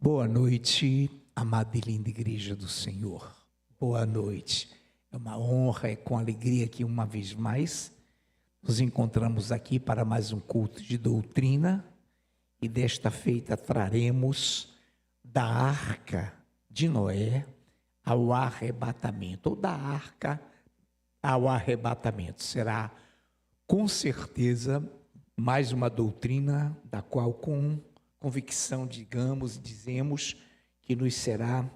Boa noite, amada e linda Igreja do Senhor. Boa noite. É uma honra, é com alegria que uma vez mais nos encontramos aqui para mais um culto de doutrina e desta feita traremos da arca de Noé ao arrebatamento, ou da arca ao arrebatamento. Será com certeza mais uma doutrina da qual com convicção dizemos que nos será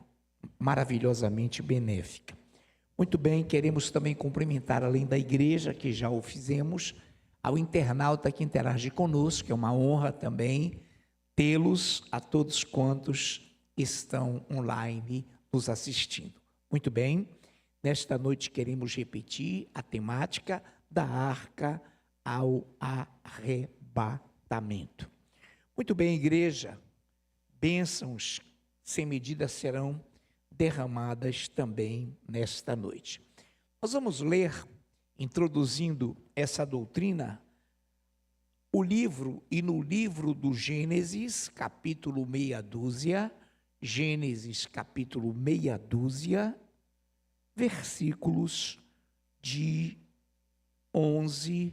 maravilhosamente benéfica. Muito bem, queremos também cumprimentar, além da igreja, que já o fizemos, ao internauta que interage conosco, é uma honra também tê-los, a todos quantos estão online nos assistindo. Muito bem, nesta noite queremos repetir a temática da arca ao arrebatamento. Muito bem, igreja, bênçãos sem medida serão derramadas também nesta noite. Nós vamos ler, introduzindo essa doutrina, o livro, e no livro do Gênesis, capítulo meia dúzia, Gênesis, capítulo meia dúzia, versículos de 11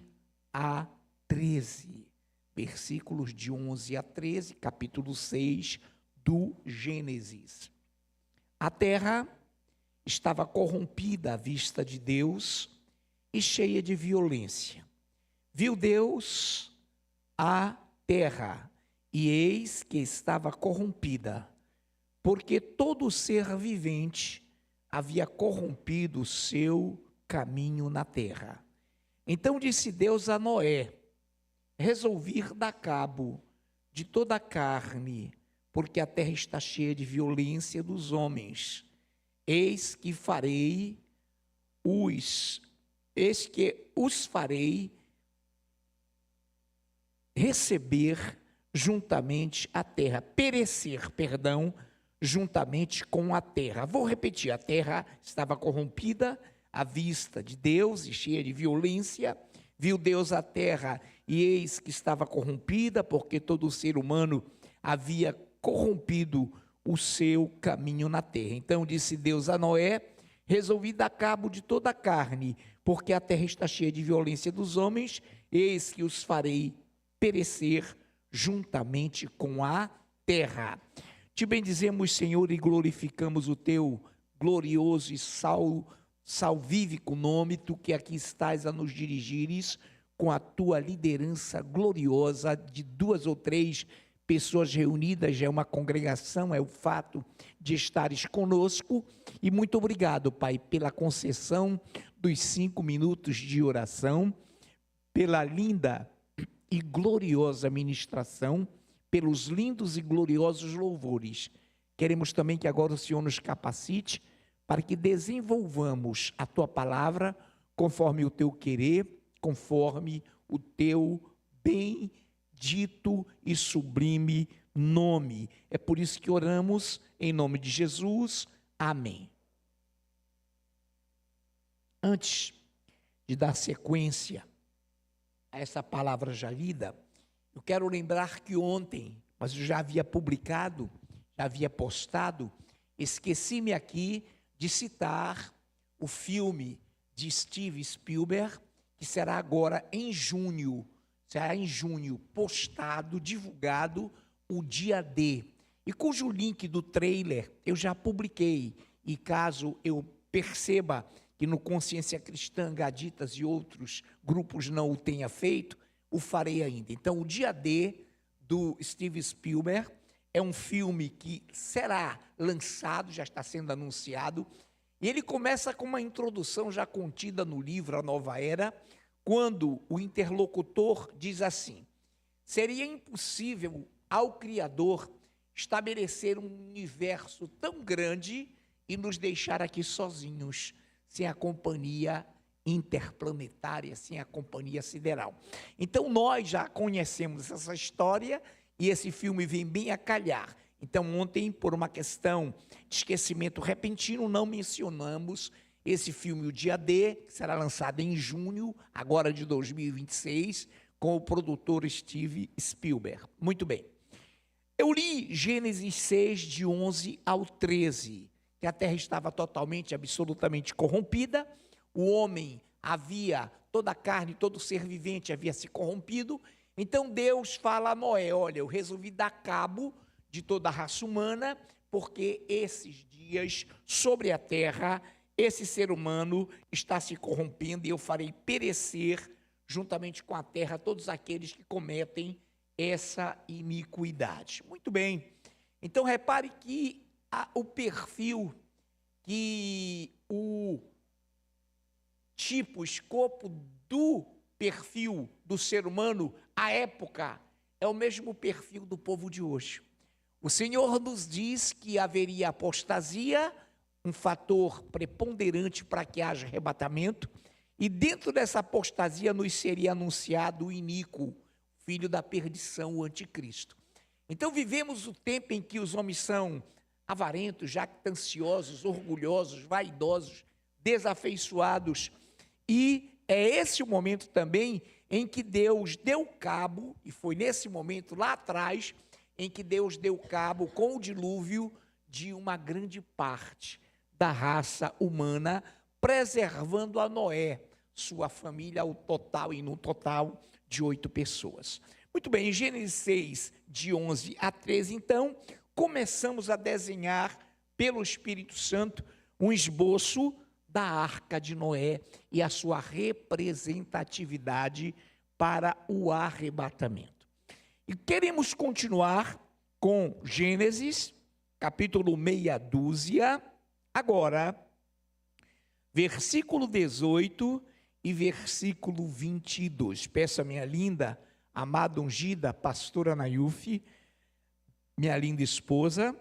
a 13. Versículos de 11 a 13, capítulo 6 do Gênesis. A terra estava corrompida à vista de Deus e cheia de violência. Viu Deus a terra, e eis que estava corrompida, porque todo ser vivente havia corrompido o seu caminho na terra. Então disse Deus a Noé: resolvi dar cabo de toda a carne, porque a terra está cheia de violência dos homens. Eis que os farei receber juntamente a terra, juntamente com a terra. Vou repetir, a terra estava corrompida à vista de Deus e cheia de violência. Viu Deus a terra, e eis que estava corrompida, porque todo ser humano havia corrompido o seu caminho na terra. Então disse Deus a Noé: resolvi dar cabo de toda a carne, porque a terra está cheia de violência dos homens, eis que os farei perecer juntamente com a terra. Te bendizemos, Senhor, e glorificamos o teu glorioso e salvífico nome, tu que aqui estás a nos dirigires com a tua liderança gloriosa de 2 ou 3 pessoas reunidas, já é uma congregação, é o fato de estares conosco. E muito obrigado, Pai, pela concessão dos 5 minutos de oração, pela linda e gloriosa ministração, pelos lindos e gloriosos louvores. Queremos também que agora o Senhor nos capacite para que desenvolvamos a tua palavra conforme o teu querer, conforme o teu bendito e sublime nome. É por isso que oramos em nome de Jesus. Amém. Antes de dar sequência a essa palavra já lida, eu quero lembrar que ontem, mas eu já havia publicado, já havia postado, esqueci-me aqui de citar o filme de Steven Spielberg, que será agora em junho, postado, divulgado, o dia D, e cujo link do trailer eu já publiquei, e caso eu perceba que no Consciência Cristã, Gaditas e outros grupos não o tenha feito, o farei ainda. Então, o dia D do Steven Spielberg é um filme que será lançado, já está sendo anunciado, e ele começa com uma introdução já contida no livro A Nova Era, quando o interlocutor diz assim: seria impossível ao Criador estabelecer um universo tão grande e nos deixar aqui sozinhos, sem a companhia interplanetária, sem a companhia sideral. Então nós já conhecemos essa história e esse filme vem bem a calhar. Então ontem, por uma questão de esquecimento repentino, não mencionamos esse filme, o Dia D, que será lançado em junho, agora de 2026, com o produtor Steven Spielberg. Muito bem. Eu li Gênesis 6, de 11 ao 13, que a terra estava totalmente, absolutamente corrompida, o homem havia, toda a carne, todo ser vivente havia se corrompido. Então Deus fala a Noé: olha, eu resolvi dar cabo de toda a raça humana, porque esses dias sobre a terra, esse ser humano está se corrompendo, e eu farei perecer, juntamente com a terra, todos aqueles que cometem essa iniquidade. Muito bem. Então repare que o perfil, que o tipo, o escopo do perfil do ser humano, à época, é o mesmo perfil do povo de hoje. O Senhor nos diz que haveria apostasia, um fator preponderante para que haja arrebatamento, e dentro dessa apostasia nos seria anunciado o iníquo, filho da perdição, o anticristo. Então vivemos o tempo em que os homens são avarentos, jactanciosos, orgulhosos, vaidosos, desafeiçoados, e é esse o momento também em que Deus deu cabo, e foi nesse momento lá atrás, em que Deus deu cabo com o dilúvio de uma grande parte da raça humana, preservando a Noé, sua família, ao total e no total de 8 pessoas. Muito bem, em Gênesis 6, de 11 a 13, então, começamos a desenhar, pelo Espírito Santo, um esboço da Arca de Noé e a sua representatividade para o arrebatamento. E queremos continuar com Gênesis, capítulo meia dúzia, agora, versículo 18 e versículo 22. Peço a minha linda, amada, ungida, pastora Nayufi, minha linda esposa,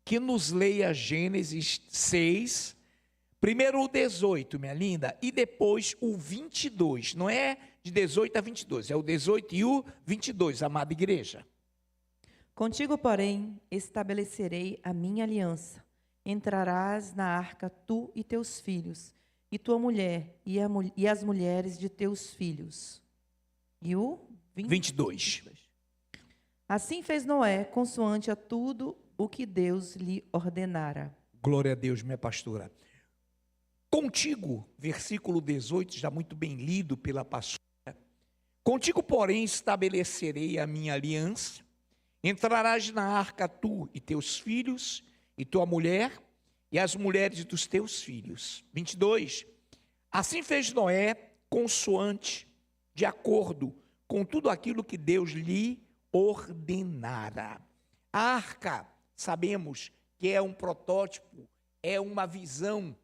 que nos leia Gênesis 6, primeiro o 18, minha linda, e depois o 22. Não é de 18 a 22, é o 18 e o 22, amada igreja. Contigo, porém, estabelecerei a minha aliança. Entrarás na arca tu e teus filhos, e tua mulher, e as mulheres de teus filhos. E o 22. Assim fez Noé, consoante a tudo o que Deus lhe ordenara. Glória a Deus, minha pastora. Contigo, versículo 18, já muito bem lido pela pastora. Contigo, porém, estabelecerei a minha aliança. Entrarás na arca tu e teus filhos, e tua mulher, e as mulheres dos teus filhos. 22. Assim fez Noé, consoante, de acordo com tudo aquilo que Deus lhe ordenara. A arca, sabemos que é um protótipo, é uma visão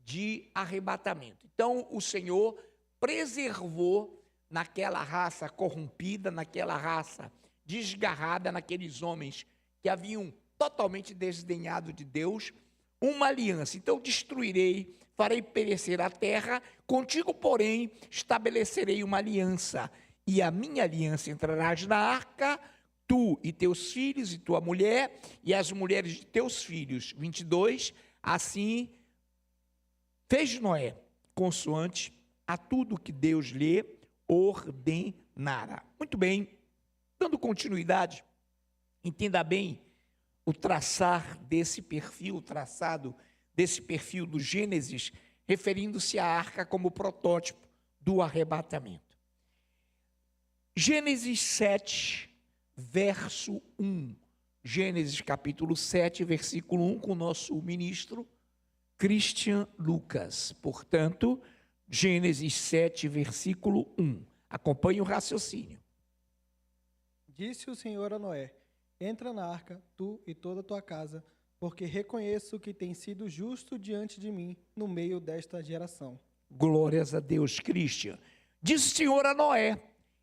de arrebatamento. Então, o Senhor preservou naquela raça corrompida, naquela raça desgarrada, naqueles homens que haviam totalmente desdenhado de Deus, uma aliança. Então, destruirei, farei perecer a terra, contigo, porém, estabelecerei uma aliança, e a minha aliança entrarás na arca, tu e teus filhos, e tua mulher, e as mulheres de teus filhos. 22, assim fez Noé, consoante a tudo que Deus lhe ordenara. Muito bem, dando continuidade, entenda bem o traçar desse perfil, o traçado desse perfil do Gênesis, referindo-se à arca como protótipo do arrebatamento. Gênesis 7, verso 1. Gênesis capítulo 7, versículo 1, com o nosso ministro Christian Lucas. Portanto, Gênesis 7, versículo 1. Acompanhe o raciocínio. Disse o Senhor a Noé: entra na arca, tu e toda a tua casa, porque reconheço que tem sido justo diante de mim no meio desta geração. Glórias a Deus, Christian. Disse o Senhor a Noé: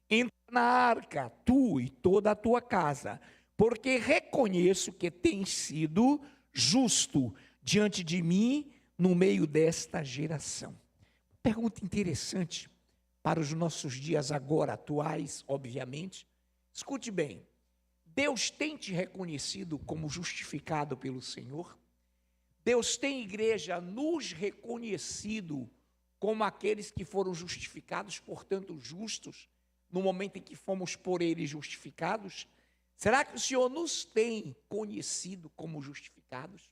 entra na arca, tu e toda a tua casa, porque reconheço que tem sido justo diante de mim no meio desta geração. Pergunta interessante para os nossos dias agora atuais, obviamente. Escute bem, Deus tem te reconhecido como justificado pelo Senhor? Deus tem, igreja, nos reconhecido como aqueles que foram justificados, portanto justos, no momento em que fomos por Ele justificados? Será que o Senhor nos tem conhecido como justificados?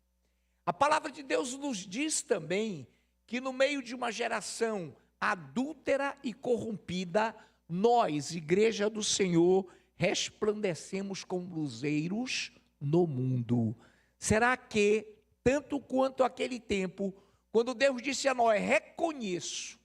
A palavra de Deus nos diz também que no meio de uma geração adúltera e corrompida, nós, igreja do Senhor, resplandecemos como luzeiros no mundo. Será que, tanto quanto aquele tempo, quando Deus disse a Noé, reconheço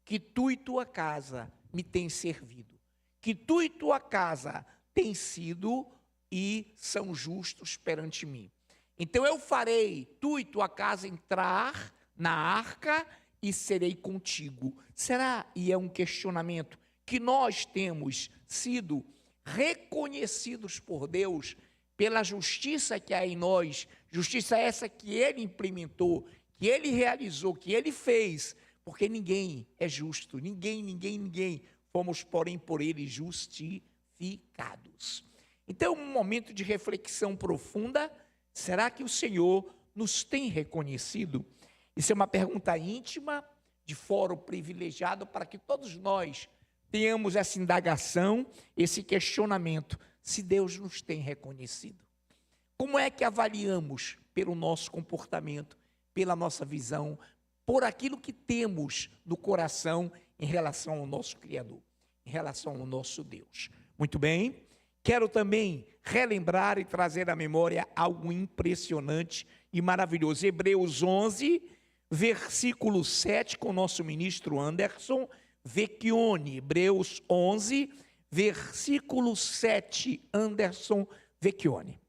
que tu e tua casa me têm servido, que tu e tua casa têm sido e são justos perante mim. Então eu farei tu e tua casa entrar na arca e serei contigo. Será, e é um questionamento, que nós temos sido reconhecidos por Deus pela justiça que há em nós, justiça essa que Ele implementou, que Ele realizou, que Ele fez, porque ninguém é justo, ninguém, fomos porém por Ele justificados. Então, um momento de reflexão profunda, será que o Senhor nos tem reconhecido? Isso é uma pergunta íntima, de fórum privilegiado, para que todos nós tenhamos essa indagação, esse questionamento, se Deus nos tem reconhecido. Como é que avaliamos pelo nosso comportamento, pela nossa visão, por aquilo que temos no coração em relação ao nosso Criador, em relação ao nosso Deus? Muito bem, quero também relembrar e trazer à memória algo impressionante e maravilhoso. Hebreus 11, versículo 7, com o nosso ministro Anderson Vecchione. Hebreus 11, versículo 7, Anderson Vecchione.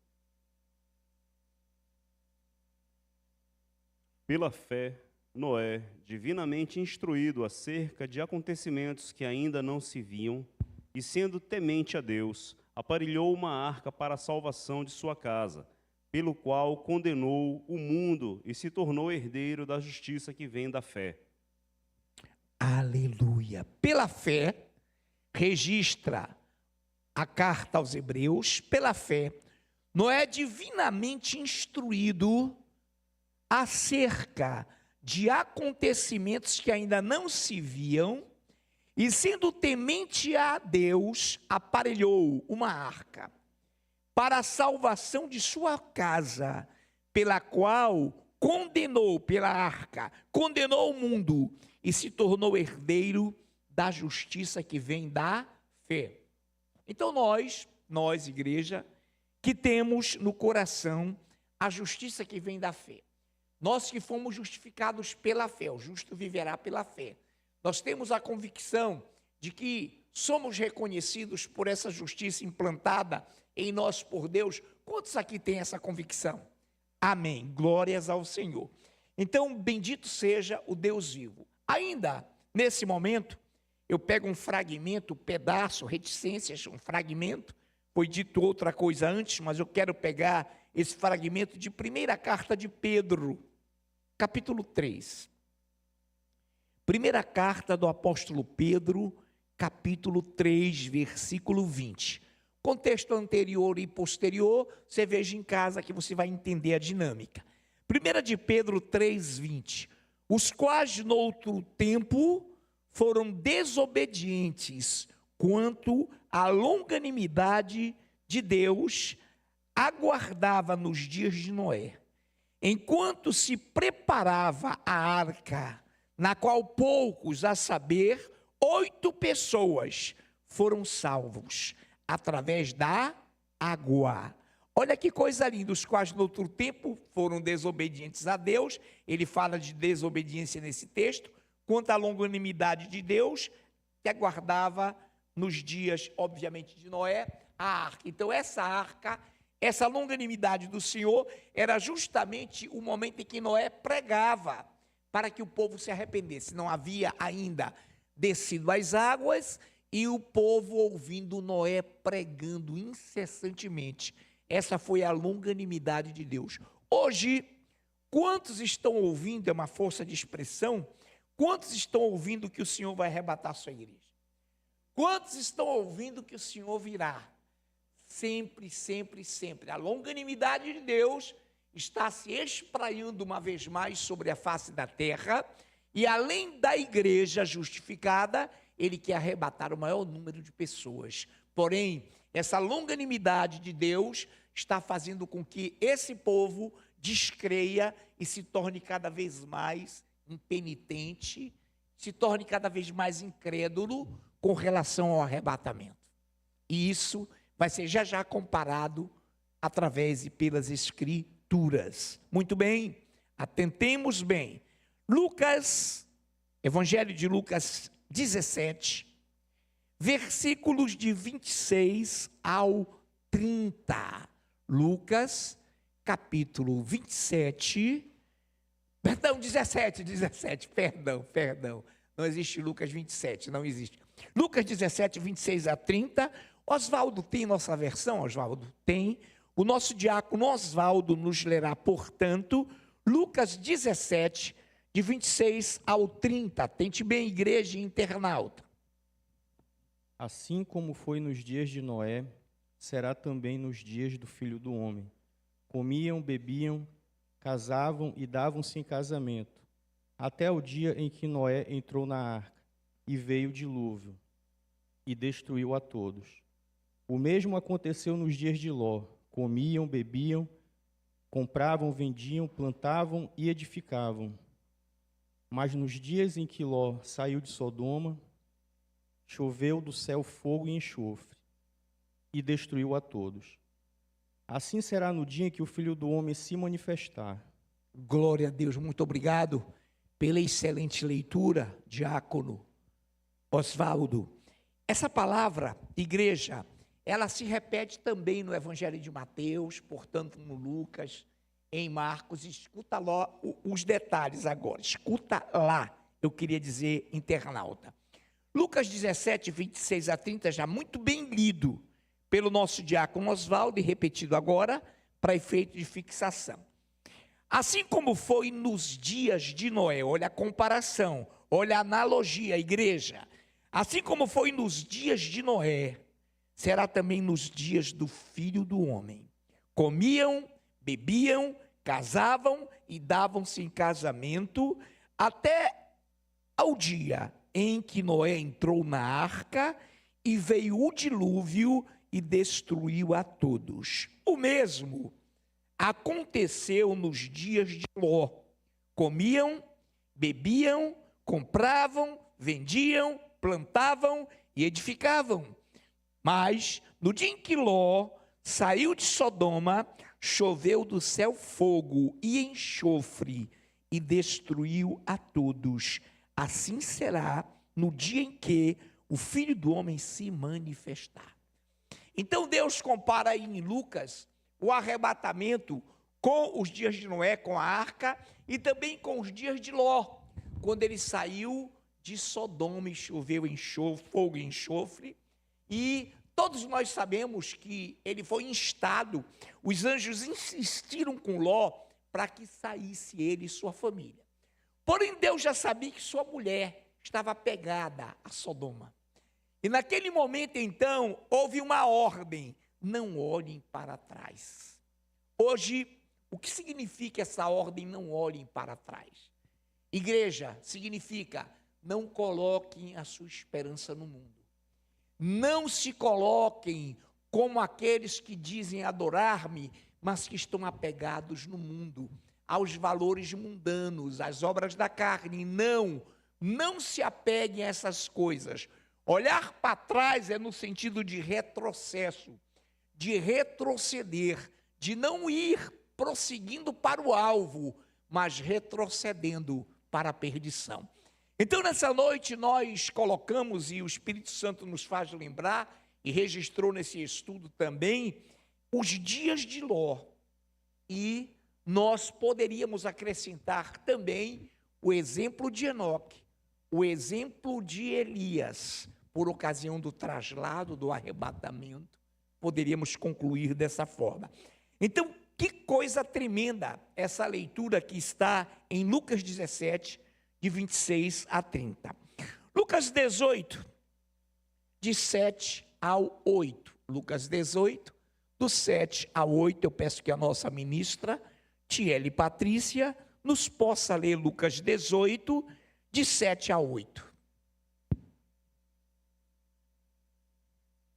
Pela fé, Noé, divinamente instruído acerca de acontecimentos que ainda não se viam, e sendo temente a Deus, aparelhou uma arca para a salvação de sua casa, pelo qual condenou o mundo e se tornou herdeiro da justiça que vem da fé. Aleluia! Pela fé, registra a carta aos Hebreus, pela fé, Noé divinamente instruído acerca de acontecimentos que ainda não se viam, e sendo temente a Deus, aparelhou uma arca para a salvação de sua casa, pela qual condenou, pela arca, condenou o mundo e se tornou herdeiro da justiça que vem da fé. Então nós, igreja, que temos no coração a justiça que vem da fé, nós que fomos justificados pela fé, o justo viverá pela fé, nós temos a convicção de que somos reconhecidos por essa justiça implantada em nós por Deus. Quantos aqui têm essa convicção? Amém, glórias ao Senhor. Então, bendito seja o Deus vivo. Ainda, nesse momento, eu pego um fragmento, pedaço, reticências, um fragmento, foi dito outra coisa antes, mas eu quero pegar esse fragmento de primeira carta de Pedro, capítulo 3. Primeira carta do apóstolo Pedro, capítulo 3, versículo 20. Contexto anterior e posterior, você veja em casa que você vai entender a dinâmica. 1 de Pedro 3, 20. Os quais no outro tempo foram desobedientes quanto à longanimidade de Deus, aguardava nos dias de Noé, enquanto se preparava a arca, na qual poucos, a saber, 8 pessoas foram salvos através da água. Olha que coisa linda, os quais no outro tempo foram desobedientes a Deus. Ele fala de desobediência nesse texto, quanto à longanimidade de Deus, que aguardava nos dias, obviamente, de Noé, a arca. Então essa arca, essa longanimidade do Senhor, era justamente o momento em que Noé pregava para que o povo se arrependesse. Não havia ainda descido as águas e o povo ouvindo Noé pregando incessantemente. Essa foi a longanimidade de Deus. Hoje, quantos estão ouvindo, é uma força de expressão, quantos estão ouvindo que o Senhor vai arrebatar a sua igreja? Quantos estão ouvindo que o Senhor virá? Sempre, sempre, sempre. A longanimidade de Deus está se espraiando uma vez mais sobre a face da terra, e além da igreja justificada, ele quer arrebatar o maior número de pessoas. Porém, essa longanimidade de Deus está fazendo com que esse povo descreia e se torne cada vez mais impenitente, se torne cada vez mais incrédulo com relação ao arrebatamento. E isso vai ser já comparado através e pelas Escrituras. Muito bem, atentemos bem. Lucas, Evangelho de Lucas 17, versículos de 26 ao 30. Lucas, capítulo 17, perdão, 17, perdão. Não existe Lucas 27, não existe. Lucas 17, 26 a 30. Oswaldo tem nossa versão? Oswaldo tem. O nosso diácono Oswaldo nos lerá, portanto, Lucas 17, de 26 ao 30. Tente bem, igreja e internauta. Assim como foi nos dias de Noé, será também nos dias do Filho do Homem. Comiam, bebiam, casavam e davam-se em casamento, até o dia em que Noé entrou na arca, e veio o dilúvio, e destruiu a todos. O mesmo aconteceu nos dias de Ló. Comiam, bebiam, compravam, vendiam, plantavam e edificavam. Mas nos dias em que Ló saiu de Sodoma, choveu do céu fogo e enxofre, e destruiu a todos. Assim será no dia em que o Filho do Homem se manifestar. Glória a Deus, muito obrigado pela excelente leitura, diácono Oswaldo. Essa palavra, igreja, ela se repete também no Evangelho de Mateus, portanto no Lucas, em Marcos. Escuta lá os detalhes agora, escuta lá, eu queria dizer, internauta. Lucas 17, 26 a 30, já muito bem lido pelo nosso diácono Oswaldo e repetido agora para efeito de fixação. Assim como foi nos dias de Noé, olha a comparação, olha a analogia, igreja. Assim como foi nos dias de Noé, será também nos dias do Filho do Homem. Comiam, bebiam, casavam e davam-se em casamento até ao dia em que Noé entrou na arca e veio o dilúvio e destruiu a todos. O mesmo aconteceu nos dias de Ló. Comiam, bebiam, compravam, vendiam, plantavam e edificavam. Mas no dia em que Ló saiu de Sodoma, choveu do céu fogo e enxofre e destruiu a todos. Assim será no dia em que o Filho do Homem se manifestar. Então Deus compara aí em Lucas o arrebatamento com os dias de Noé, com a arca, e também com os dias de Ló, quando ele saiu de Sodoma e choveu fogo e enxofre, e todos nós sabemos que ele foi instado, os anjos insistiram com Ló para que saísse ele e sua família. Porém, Deus já sabia que sua mulher estava pegada a Sodoma. E naquele momento, então, houve uma ordem: não olhem para trás. Hoje, o que significa essa ordem, não olhem para trás? Igreja, significa, não coloquem a sua esperança no mundo. Não se coloquem como aqueles que dizem adorar-me, mas que estão apegados no mundo, aos valores mundanos, às obras da carne. Não se apeguem a essas coisas. Olhar para trás é no sentido de retrocesso, de retroceder, de não ir prosseguindo para o alvo, mas retrocedendo para a perdição. Então, nessa noite, nós colocamos, e o Espírito Santo nos faz lembrar, e registrou nesse estudo também, os dias de Ló. E nós poderíamos acrescentar também o exemplo de Enoque, o exemplo de Elias, por ocasião do traslado, do arrebatamento. Poderíamos concluir dessa forma. Então, que coisa tremenda essa leitura que está em Lucas 17, de 26 a 30. Lucas 18, de 7 ao 8. Lucas 18, do 7 ao 8, eu peço que a nossa ministra, Tiele Patrícia, nos possa ler Lucas 18, de 7 a 8.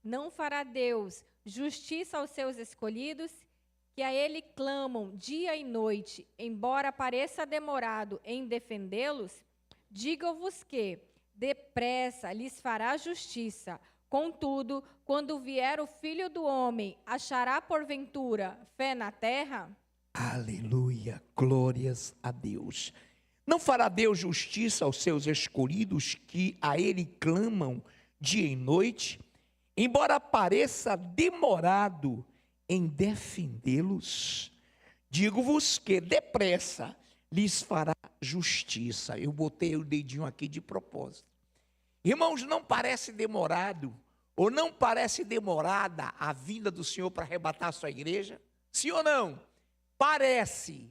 Não fará Deus justiça aos seus escolhidos, que a ele clamam dia e noite, embora pareça demorado em defendê-los? Digo-vos que, depressa, lhes fará justiça. Contudo, quando vier o Filho do Homem, achará porventura fé na terra? Aleluia, glórias a Deus. Não fará Deus justiça aos seus escolhidos que a ele clamam dia e noite, embora pareça demorado em defendê-los? Digo-vos que depressa lhes fará justiça. Eu botei o dedinho aqui de propósito. Irmãos, não parece demorado, ou não parece demorada a vinda do Senhor para arrebatar a sua igreja? Sim ou não? Parece,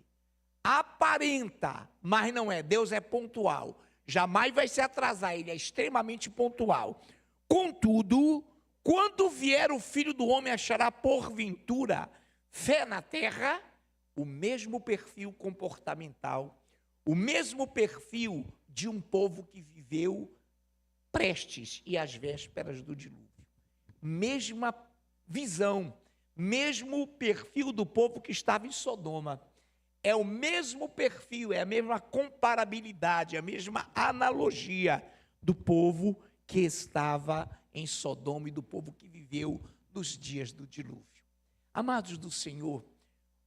aparenta, mas não é. Deus é pontual, jamais vai se atrasar, ele é extremamente pontual. Contudo, quando vier o Filho do Homem, achará porventura fé na terra? O mesmo perfil comportamental, o mesmo perfil de um povo que viveu prestes e às vésperas do dilúvio. Mesma visão, mesmo perfil do povo que estava em Sodoma. É o mesmo perfil, é a mesma comparabilidade, a mesma analogia do povo que estava em Sodoma e do povo que viveu nos dias do dilúvio. Amados do Senhor,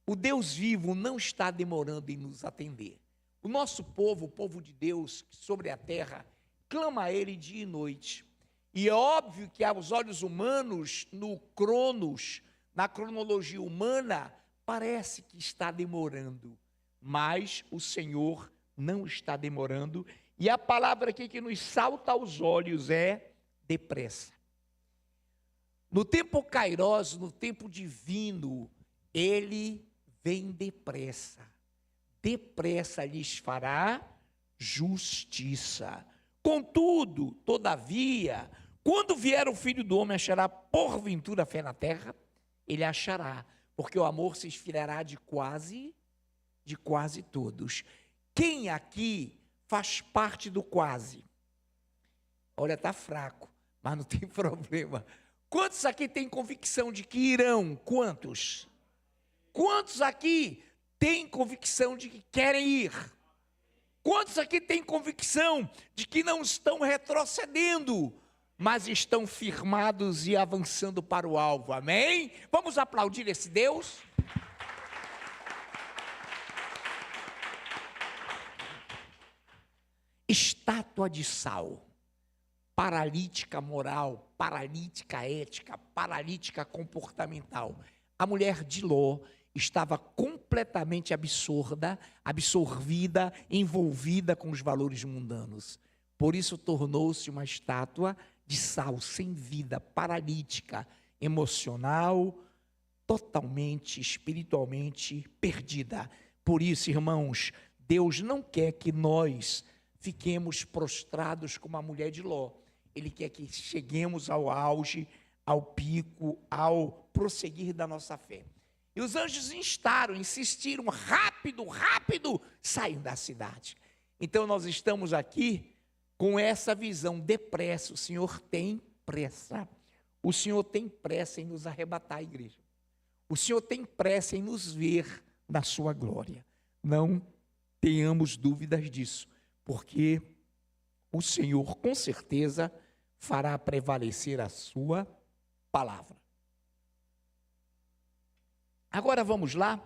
o Deus vivo não está demorando em nos atender. O nosso povo, o povo de Deus sobre a terra, clama a Ele dia e noite. E é óbvio que aos olhos humanos, no cronos, na cronologia humana, parece que está demorando, mas o Senhor não está demorando, e a palavra aqui que nos salta aos olhos é depressa. No tempo kairos, no tempo divino, ele vem depressa. Depressa lhes fará justiça. Contudo, todavia, quando vier o Filho do Homem, achará porventura fé na terra? Ele achará, porque o amor se esfriará de quase todos. Quem aqui faz parte do quase? Olha, está fraco, mas não tem problema. Quantos aqui têm convicção de que irão? Quantos? Quantos aqui têm convicção de que querem ir? Quantos aqui têm convicção de que não estão retrocedendo, mas estão firmados e avançando para o alvo? Amém? Vamos aplaudir esse Deus? Estátua de sal, paralítica moral, paralítica ética, paralítica comportamental. A mulher de Ló estava completamente absorvida, envolvida com os valores mundanos. Por isso tornou-se uma estátua de sal, sem vida, paralítica, emocional, totalmente, espiritualmente perdida. Por isso, irmãos, Deus não quer que nós fiquemos prostrados como a mulher de Ló. Ele quer que cheguemos ao auge, ao pico, ao prosseguir da nossa fé. E os anjos insistiram, rápido, saiam da cidade. Então nós estamos aqui com essa visão, depressa. O Senhor tem pressa. O Senhor tem pressa em nos arrebatar a igreja. O Senhor tem pressa em nos ver na sua glória. Não tenhamos dúvidas disso, porque o Senhor com certeza fará prevalecer a sua palavra. Agora vamos lá.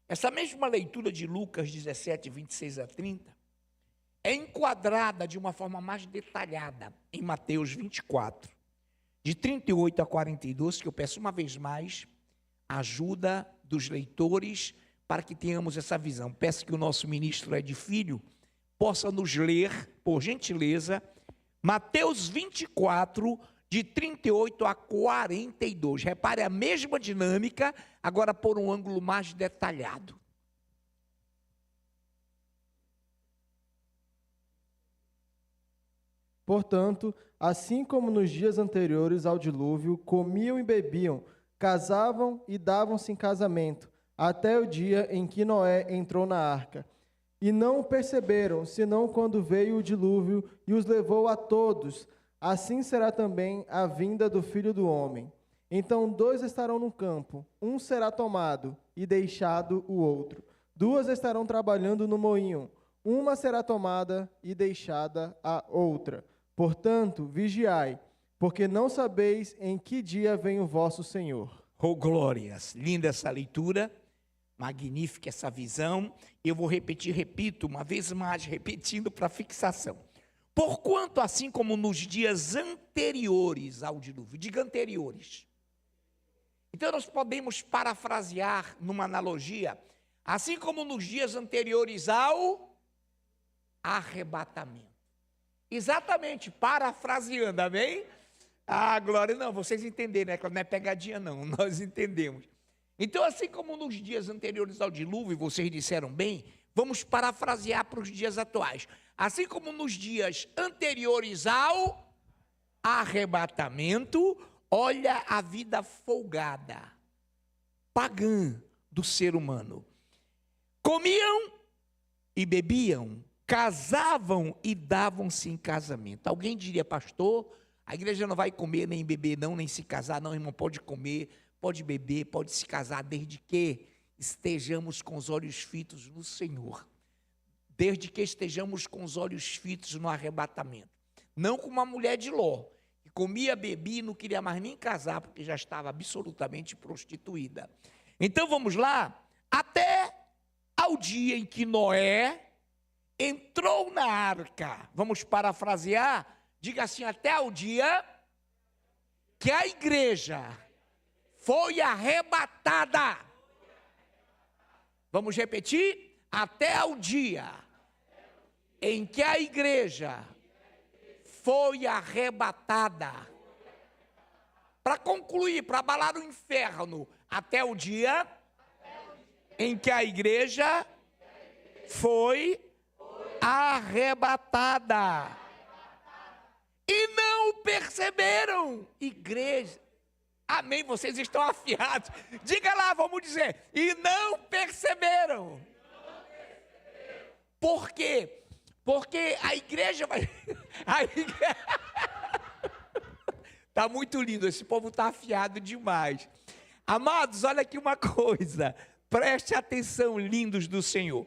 Essa mesma leitura de Lucas 17, 26 a 30, é enquadrada de uma forma mais detalhada em Mateus 24, de 38 a 42, que eu peço uma vez mais a ajuda dos leitores para que tenhamos essa visão. Peço que o nosso ministro Ed Filho possa nos ler, por gentileza, Mateus 24, de 38 a 42. Repare a mesma dinâmica, agora por um ângulo mais detalhado. Portanto, assim como nos dias anteriores ao dilúvio, comiam e bebiam, casavam e davam-se em casamento, até o dia em que Noé entrou na arca. E não o perceberam, senão quando veio o dilúvio e os levou a todos. assim será também a vinda do Filho do Homem. Então 2 estarão no campo, um será tomado e deixado o outro. 2 estarão trabalhando no moinho, uma será tomada e deixada a outra. Portanto, vigiai, porque não sabeis em que dia vem o vosso Senhor. Oh, glórias! Linda essa leitura, magnífica essa visão. Eu vou repetir, repito, uma vez mais, repetindo para fixação. Porquanto, assim como nos dias anteriores ao dilúvio, diga anteriores. Então, nós podemos parafrasear numa analogia, assim como nos dias anteriores ao arrebatamento. Exatamente, parafraseando, amém? Ah, glória, não, vocês entenderam, né? Não é pegadinha não, nós entendemos. Então, assim como nos dias anteriores ao dilúvio, vocês disseram bem, vamos parafrasear para os dias atuais. Assim como nos dias anteriores ao arrebatamento, olha a vida folgada, pagã do ser humano. Comiam e bebiam, casavam e davam-se em casamento. Alguém diria, pastor, a igreja não vai comer nem beber não, nem se casar não, irmão, pode comer, pode beber, pode se casar, desde que estejamos com os olhos fitos no Senhor. Desde que estejamos com os olhos fitos no arrebatamento. Não como a mulher de Ló, que comia, bebia e não queria mais nem casar, porque já estava absolutamente prostituída. Então vamos lá, até ao dia em que Noé entrou na arca. Vamos parafrasear, diga assim, até ao dia que a igreja foi arrebatada. Vamos repetir? Até ao dia em que a igreja foi arrebatada. Para concluir, para abalar o inferno, até o dia em que a igreja foi arrebatada. E não perceberam, igreja. Amém, vocês estão afiados. Diga lá, vamos dizer. E não perceberam. Por quê? Porque a igreja vai... Está muito lindo, esse povo está afiado demais. Amados, olha aqui uma coisa. Preste atenção, lindos do Senhor.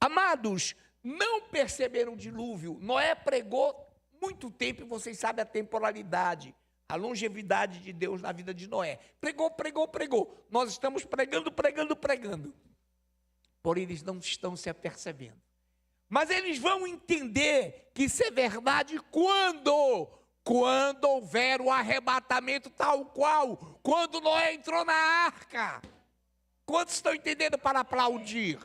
Amados, não perceberam o dilúvio. Noé pregou muito tempo, e vocês sabem a temporalidade, a longevidade de Deus na vida de Noé. Pregou. Nós estamos pregando. Porém, eles não estão se apercebendo. Mas eles vão entender que isso é verdade quando houver o arrebatamento tal qual, quando Noé entrou na arca. Quantos estão entendendo para aplaudir?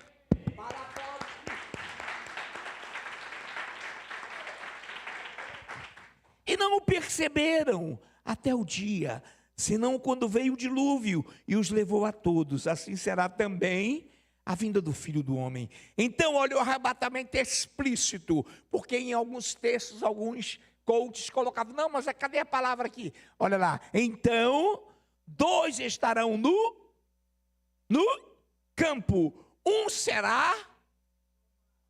E não o perceberam até o dia, senão quando veio o dilúvio e os levou a todos. Assim será também a vinda do Filho do Homem. Então, olha o arrebatamento explícito, porque em alguns textos, alguns coaches colocavam, não, mas cadê a palavra aqui? Olha lá, então, 2 estarão no campo, um será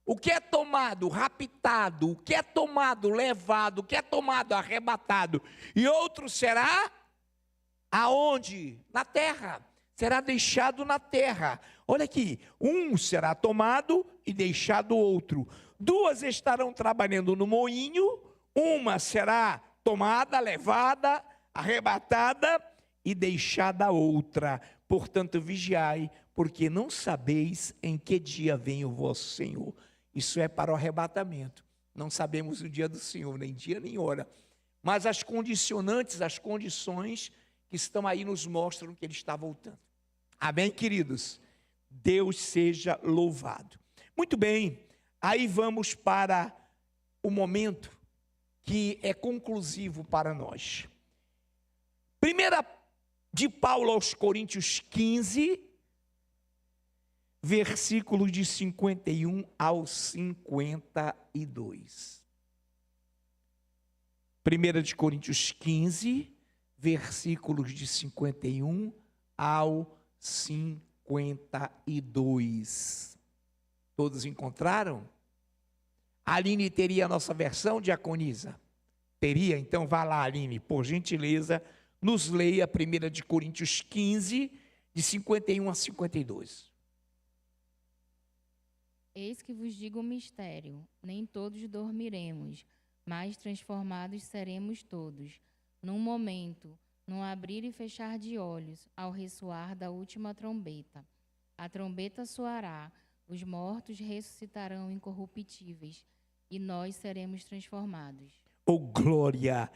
o que é tomado, raptado, o que é tomado, levado, o que é tomado, arrebatado, e outro será aonde? Na terra, será deixado na terra. Olha aqui, um será tomado e deixado outro. 2 estarão trabalhando no moinho, uma será tomada, levada, arrebatada e deixada a outra. Portanto, vigiai, porque não sabeis em que dia vem o vosso Senhor. Isso é para o arrebatamento. Não sabemos o dia do Senhor, nem dia nem hora. Mas as condicionantes, as condições que estão aí nos mostram que Ele está voltando. Amém, queridos? Deus seja louvado. Muito bem, aí vamos para o momento que é conclusivo para nós. Primeira de Paulo aos Coríntios 15, versículos de 51 ao 52. 1 de Coríntios 15, versículos de 51 ao 52. Todos encontraram? A Aline teria a nossa versão, diaconisa? Teria? Então vá lá, Aline, por gentileza, nos leia 1 de Coríntios 15, de 51 a 52. Eis que vos digo um mistério: nem todos dormiremos, mas transformados seremos todos, num momento, num abrir e fechar de olhos, ao ressoar da última trombeta. A trombeta soará, os mortos ressuscitarão incorruptíveis, e nós seremos transformados. Oh, glória!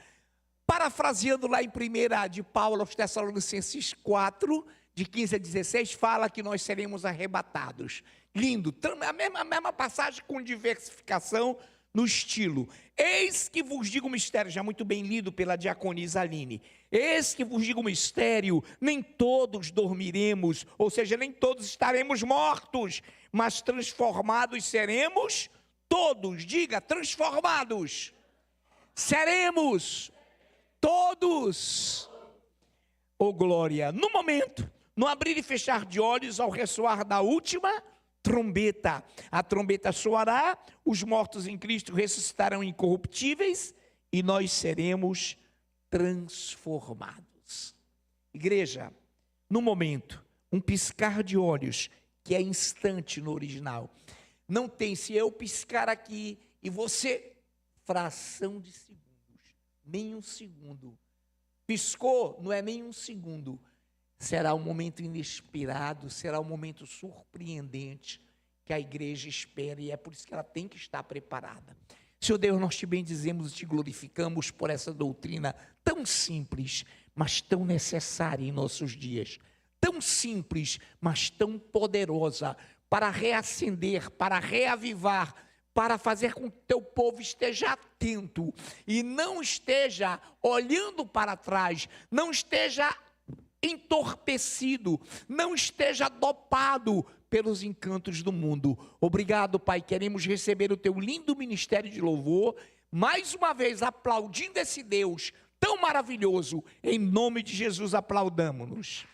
Parafraseando lá em 1 de Paulo aos Tessalonicenses 4, de 15 a 16, fala que nós seremos arrebatados. Lindo, a mesma passagem com diversificação no estilo. Eis que vos digo um mistério, já muito bem lido pela diaconisa Aline. Eis que vos digo um mistério, nem todos dormiremos, ou seja, nem todos estaremos mortos, mas transformados seremos todos. Diga, transformados. Seremos todos. Oh, glória! No momento, no abrir e fechar de olhos, ao ressoar da última trombeta. A trombeta soará, os mortos em Cristo ressuscitarão incorruptíveis e nós seremos transformados. Igreja, no momento, um piscar de olhos, que é instante no original. Não tem, se eu piscar aqui e você, fração de segundos, nem um segundo. Piscou, não é nem um segundo. Será um momento inesperado, será um momento surpreendente que a igreja espera, e é por isso que ela tem que estar preparada. Senhor Deus, nós te bendizemos e te glorificamos por essa doutrina tão simples, mas tão necessária em nossos dias. Tão simples, mas tão poderosa para reacender, para reavivar, para fazer com que o teu povo esteja atento e não esteja olhando para trás, não esteja entorpecido, não esteja dopado pelos encantos do mundo. Obrigado, Pai, queremos receber o teu lindo ministério de louvor, mais uma vez aplaudindo esse Deus tão maravilhoso, em nome de Jesus aplaudamo-nos.